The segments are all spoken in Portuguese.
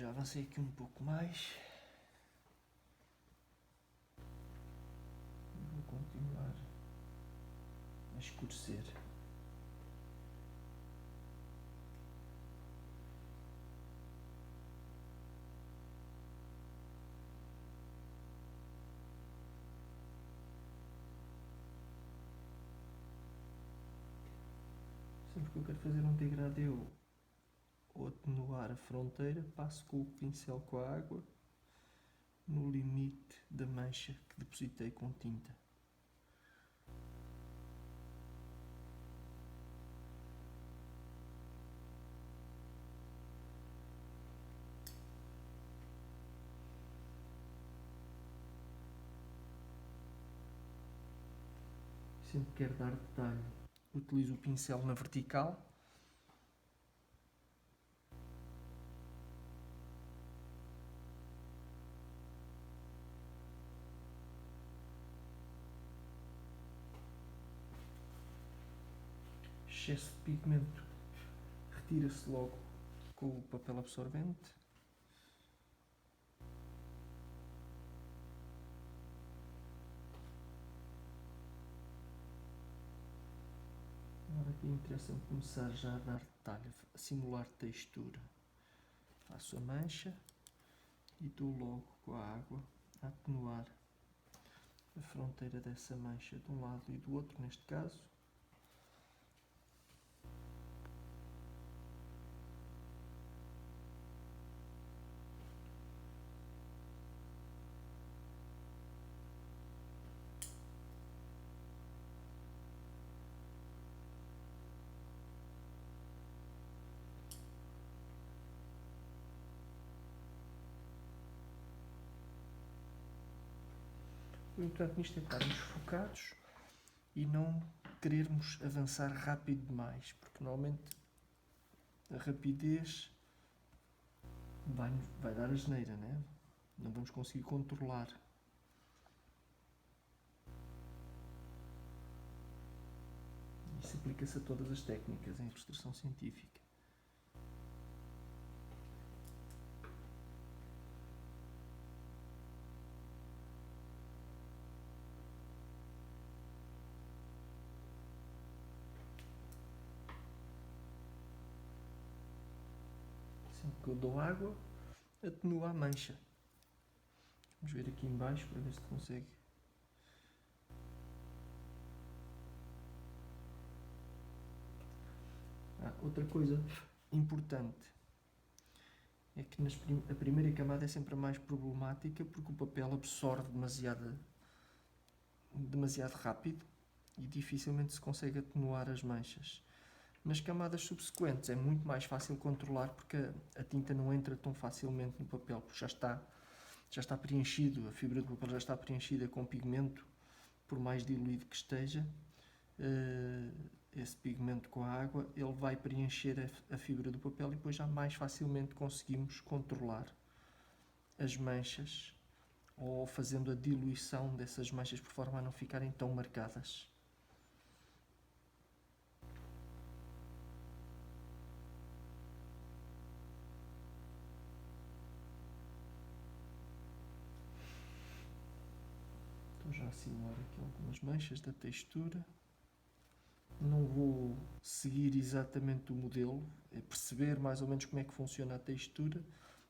já avancei aqui um pouco mais. Vou continuar a escurecer. Sempre que eu quero fazer um degradê ou atenuar a fronteira, passo com o pincel com a água no limite da mancha que depositei com tinta. Sempre que quero dar detalhe, utilizo o pincel na vertical. Excesso de pigmento retira-se logo com o papel absorvente. Agora aqui interessa-me começar já a dar detalhe, a simular textura. Faço a mancha e dou logo com a água a atenuar a fronteira dessa mancha de um lado e do outro, neste caso. O importante nisto é estarmos focados e não querermos avançar rápido demais, porque normalmente a rapidez vai dar asneira, né? Não vamos conseguir controlar. Isso aplica-se a todas as técnicas em ilustração científica. Sempre que eu dou água, atenua a mancha. Vamos ver aqui em baixo para ver se consegue. Outra coisa importante é que a primeira camada é sempre a mais problemática porque o papel absorve demasiado rápido e dificilmente se consegue atenuar as manchas. Nas camadas subsequentes é muito mais fácil controlar porque a tinta não entra tão facilmente no papel, porque já está preenchido, a fibra do papel já está preenchida com pigmento, por mais diluído que esteja. Esse pigmento com a água, ele vai preencher a fibra do papel e depois já mais facilmente conseguimos controlar as manchas ou fazendo a diluição dessas manchas por forma a não ficarem tão marcadas. Estou já a simular aqui algumas manchas da textura. Não vou seguir exatamente o modelo, é perceber mais ou menos como é que funciona a textura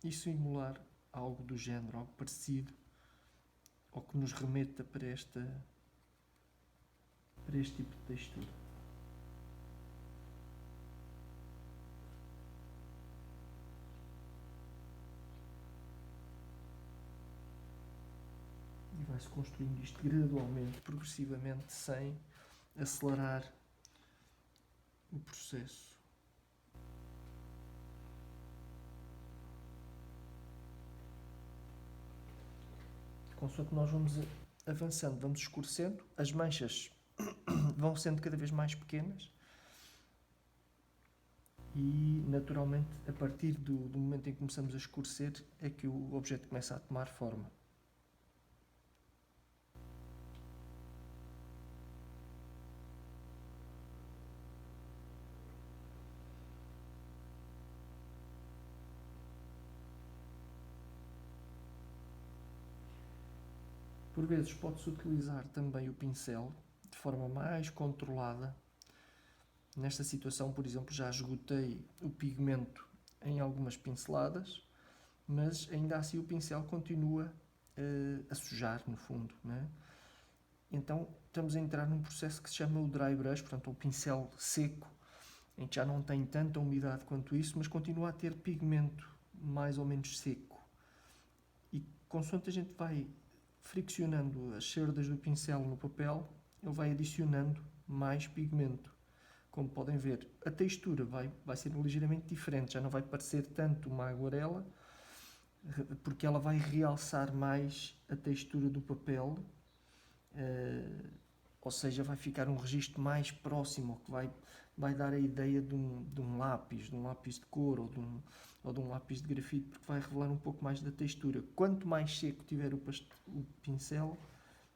e simular algo do género, algo parecido, ou que nos remeta para este tipo de textura. E vai-se construindo isto gradualmente, progressivamente, sem acelerar o processo. Consoante nós vamos avançando, vamos escurecendo, as manchas vão sendo cada vez mais pequenas e, naturalmente, a partir do momento em que começamos a escurecer é que o objeto começa a tomar forma. Por vezes pode-se utilizar também o pincel de forma mais controlada. Nesta situação, por exemplo, já esgotei o pigmento em algumas pinceladas, mas ainda assim o pincel continua a sujar, no fundo, né? Então estamos a entrar num processo que se chama o dry brush, portanto o pincel seco, em que já não tem tanta umidade quanto isso, mas continua a ter pigmento mais ou menos seco. E consoante a gente vai friccionando as cerdas do pincel no papel, ele vai adicionando mais pigmento. Como podem ver, a textura vai ser ligeiramente diferente, já não vai parecer tanto uma aguarela, porque ela vai realçar mais a textura do papel, ou seja, vai ficar um registro mais próximo, que vai dar a ideia de um lápis de cor ou de um lápis de grafite, porque vai revelar um pouco mais da textura. Quanto mais seco tiver o pincel,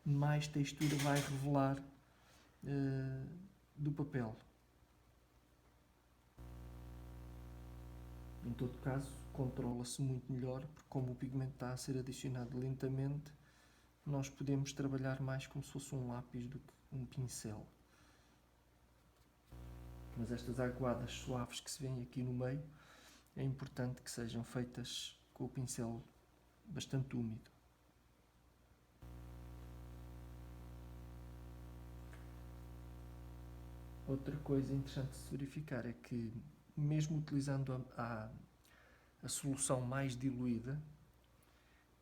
mais textura vai revelar do papel. Em todo caso, controla-se muito melhor, porque como o pigmento está a ser adicionado lentamente, nós podemos trabalhar mais como se fosse um lápis do que um pincel. Mas estas aguadas suaves que se vêem aqui no meio, é importante que sejam feitas com o pincel bastante úmido. Outra coisa interessante de se verificar é que, mesmo utilizando a solução mais diluída,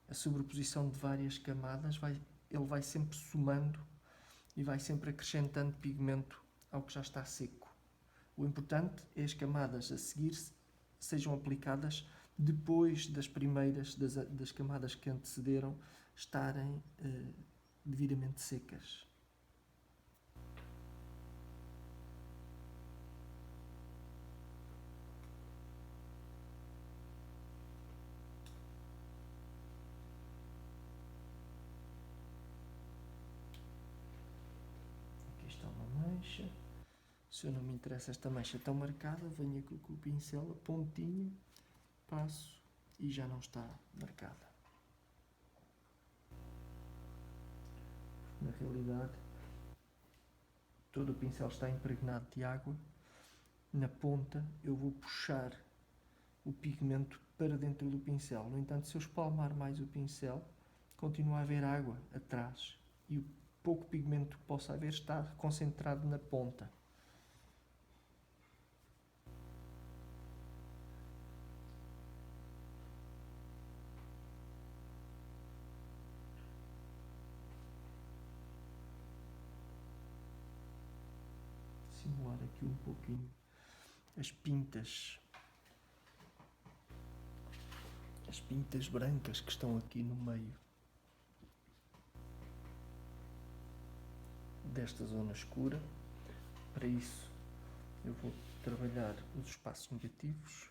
a sobreposição de várias camadas, ele vai sempre somando e vai sempre acrescentando pigmento ao que já está seco. O importante é as camadas a seguir sejam aplicadas depois das primeiras, das camadas que antecederam, estarem devidamente secas. Aqui está uma mancha. Se eu não me interessa esta mancha tão marcada, venho aqui com o pincel, a pontinha, passo e já não está marcada. Na realidade, todo o pincel está impregnado de água. Na ponta eu vou puxar o pigmento para dentro do pincel. No entanto, se eu espalmar mais o pincel, continua a haver água atrás e o pouco pigmento que possa haver está concentrado na ponta. Simular aqui um pouquinho as pintas brancas que estão aqui no meio desta zona escura. Para isso eu vou trabalhar os espaços negativos.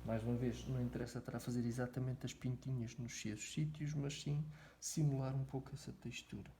Mais uma vez, não interessa estar a fazer exatamente as pintinhas nos seus sítios, mas sim simular um pouco essa textura.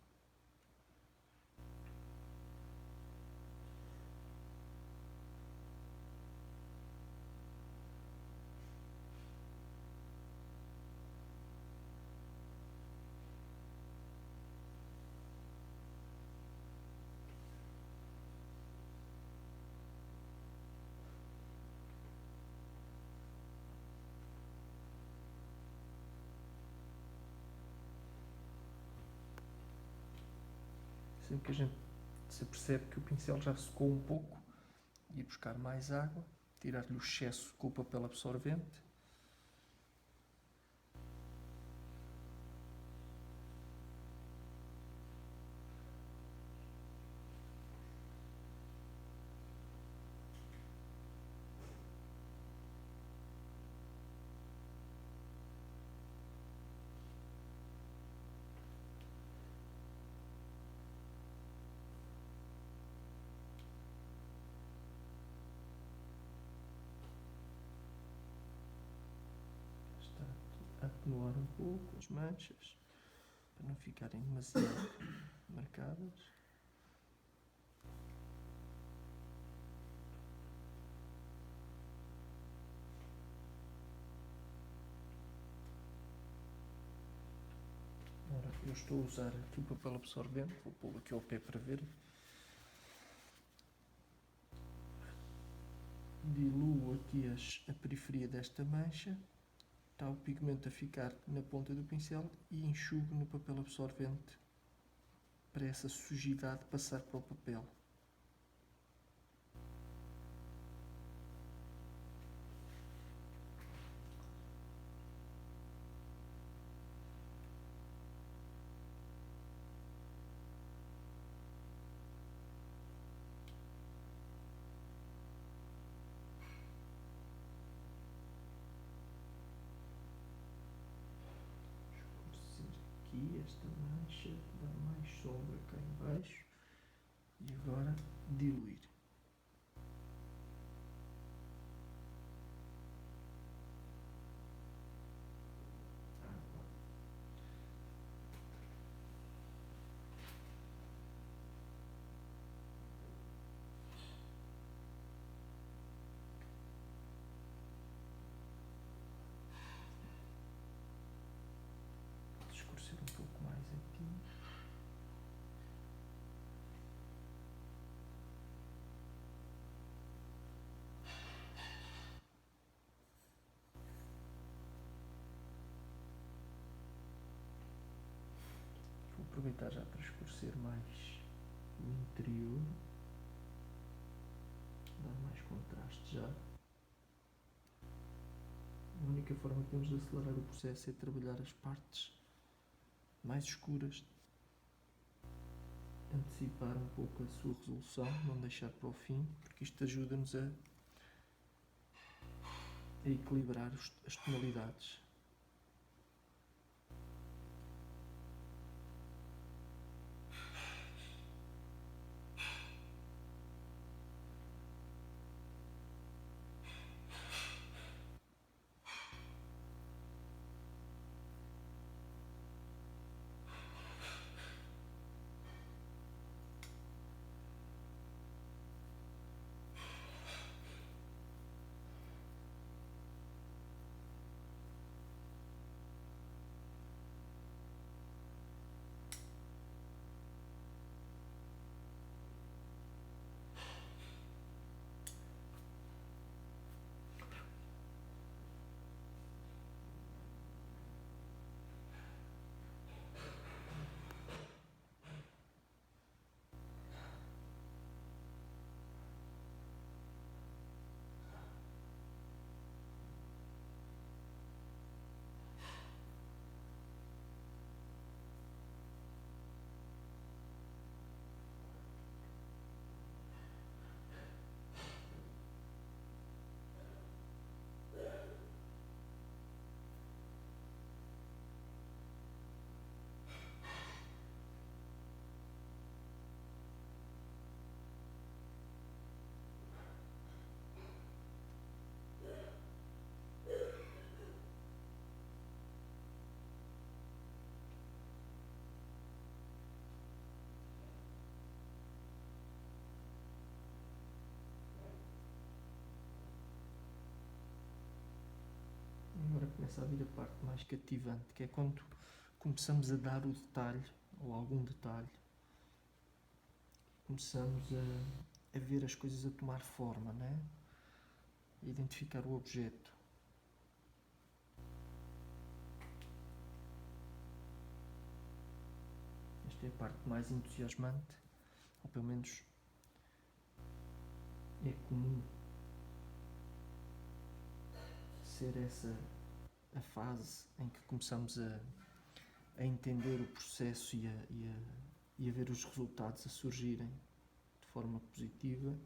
Sempre que a gente se percebe que o pincel já secou um pouco, ir buscar mais água, tirar-lhe o excesso com o papel absorvente. controlar um pouco as manchas para não ficarem demasiado marcadas. Ora, eu estou a usar aqui o papel absorvente, vou pô-lo aqui ao pé para ver. Diluo aqui a periferia desta mancha, está o pigmento a ficar na ponta do pincel e enxugo no papel absorvente para essa sujidade passar para o papel. Aqui esta mancha, dar mais sombra cá em baixo e agora diluir. Escurecer um pouco mais aqui. Vou aproveitar já para escurecer mais o interior, dar mais contraste já. A única forma que temos de acelerar o processo é trabalhar as partes mais escuras, antecipar um pouco a sua resolução, não deixar para o fim, porque isto ajuda-nos a equilibrar as tonalidades. Agora começa a vir a parte mais cativante, que é quando começamos a dar o detalhe, ou algum detalhe, começamos a ver as coisas a tomar forma, né? A identificar o objeto. Esta é a parte mais entusiasmante, ou pelo menos é comum ser essa a fase em que começamos a entender o processo e a ver os resultados a surgirem de forma positiva.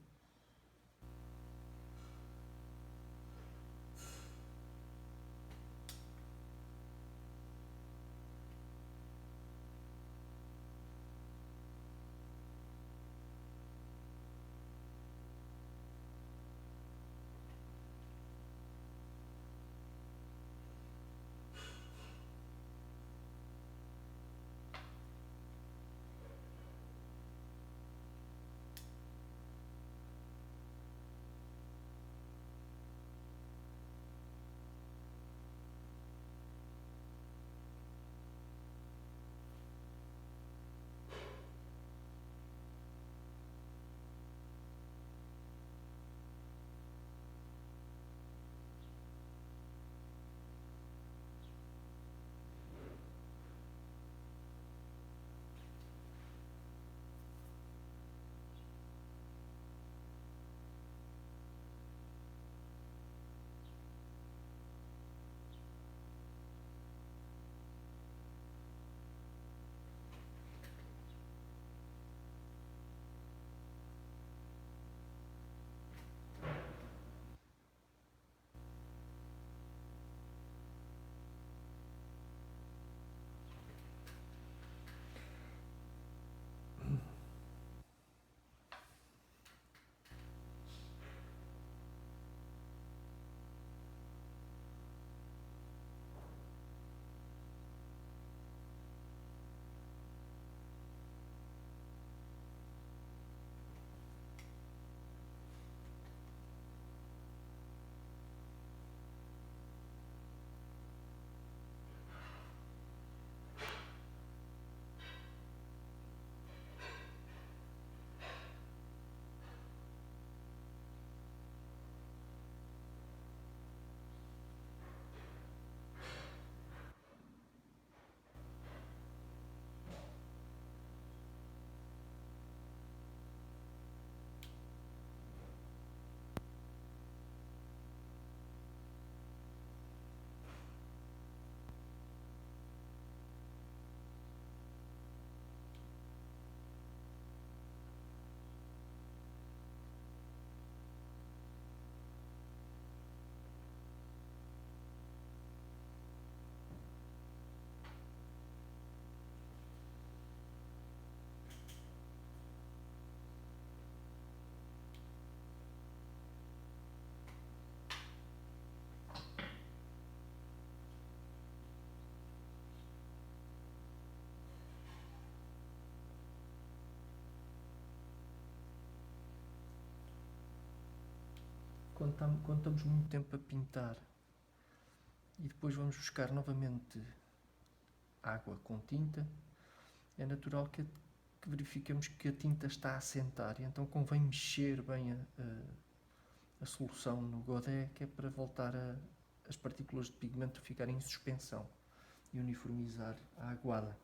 quando estamos muito tempo a pintar e depois vamos buscar novamente água com tinta, é natural que verificamos que a tinta está a assentar, e então convém mexer bem a solução no godé, que é para voltar as partículas de pigmento ficarem em suspensão e uniformizar a aguada.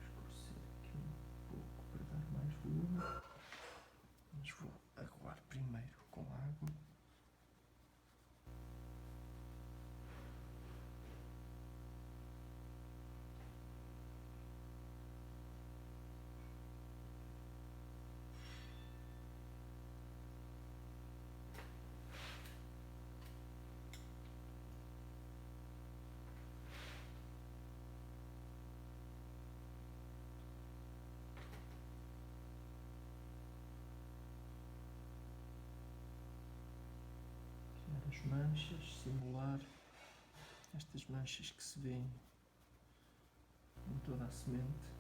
Escurecer aqui um pouco para dar mais volume, mas vou aguar primeiro com água. As manchas, simular estas manchas que se vêem em toda a semente.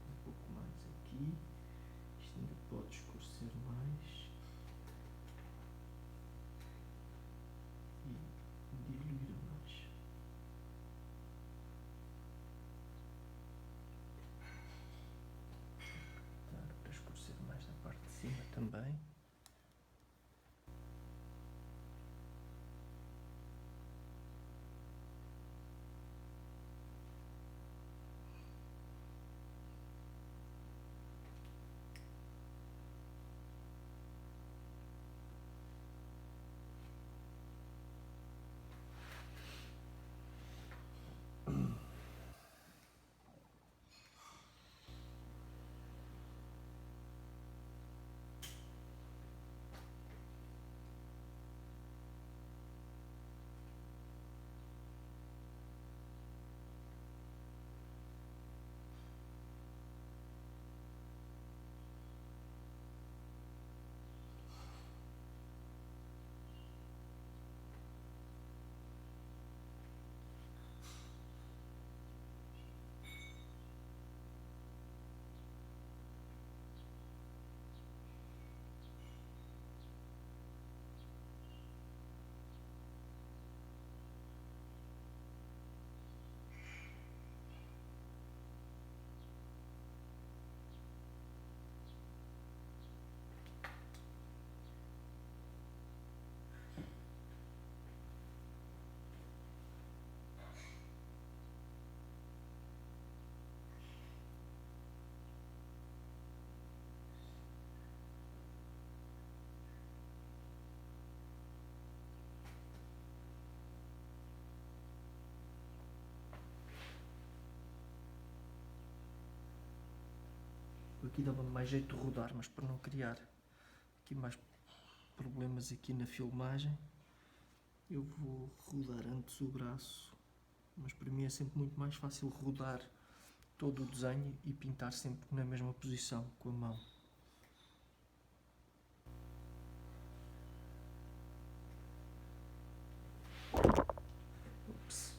Um pouco mais aqui, isto ainda pode escurecer mais e diluir mais. Para escurecer mais na parte de cima também. Aqui dava mais jeito de rodar, mas para não criar aqui mais problemas aqui na filmagem. Eu vou rodar antes o braço, mas para mim é sempre muito mais fácil rodar todo o desenho e pintar sempre na mesma posição com a mão. Ups.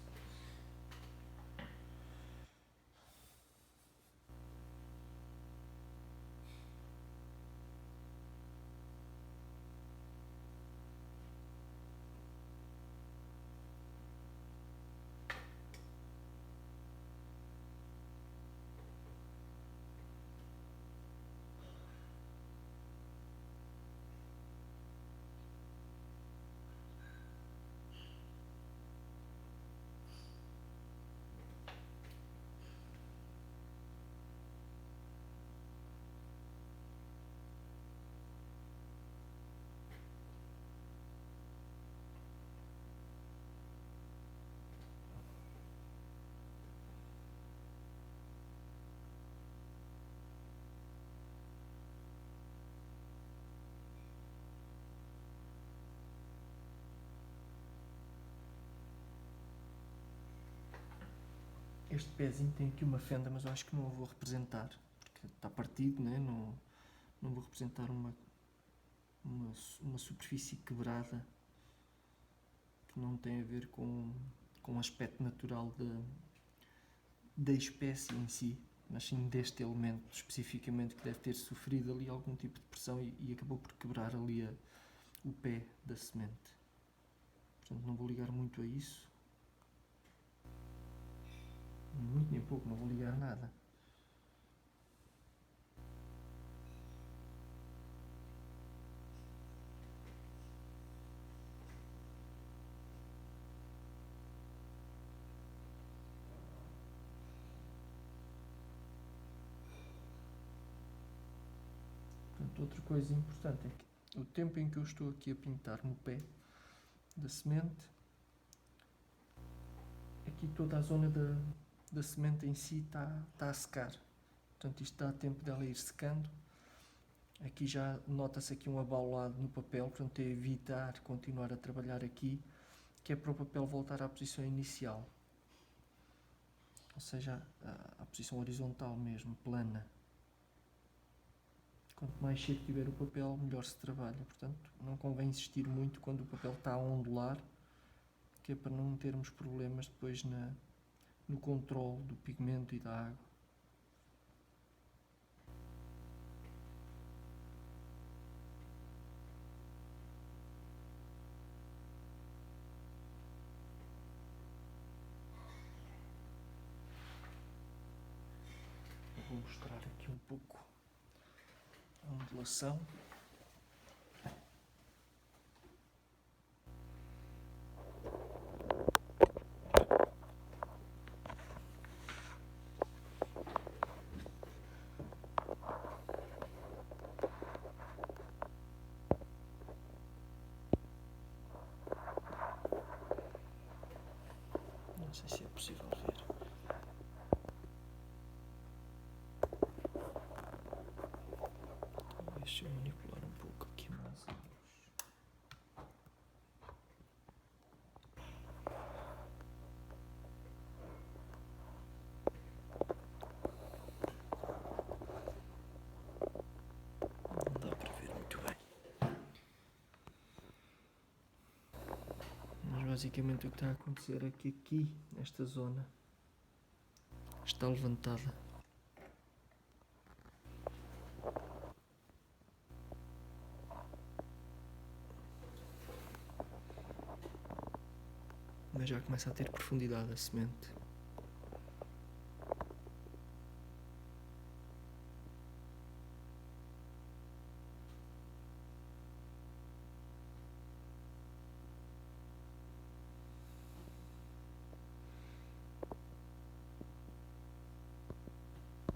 Este pezinho tem aqui uma fenda, mas eu acho que não o vou representar, porque está partido, né? Não vou representar uma superfície quebrada que não tem a ver com o aspecto natural da espécie em si, mas sim deste elemento especificamente que deve ter sofrido ali algum tipo de pressão e acabou por quebrar ali o pé da semente. Portanto, não vou ligar muito a isso. Muito nem pouco, não vou ligar nada. Portanto, outra coisa importante é que o tempo em que eu estou aqui a pintar no pé da semente, aqui toda a zona da semente em si está a secar. Portanto, isto dá tempo dela ir secando. Aqui já nota-se aqui um abaulado no papel, portanto é evitar continuar a trabalhar aqui, que é para o papel voltar à posição inicial. Ou seja, à posição horizontal mesmo, plana. Quanto mais seco tiver o papel, melhor se trabalha. Portanto, não convém insistir muito quando o papel está a ondular, que é para não termos problemas depois no controle do pigmento e da água. Vou mostrar aqui um pouco a ondulação. Não sei se é possível ver. Deixa eu manipular um pouco aqui mais a luz. Não dá para ver muito bem. Mas basicamente o que está a acontecer é que aqui, nesta zona, está levantada. Mas já começa a ter profundidade a semente.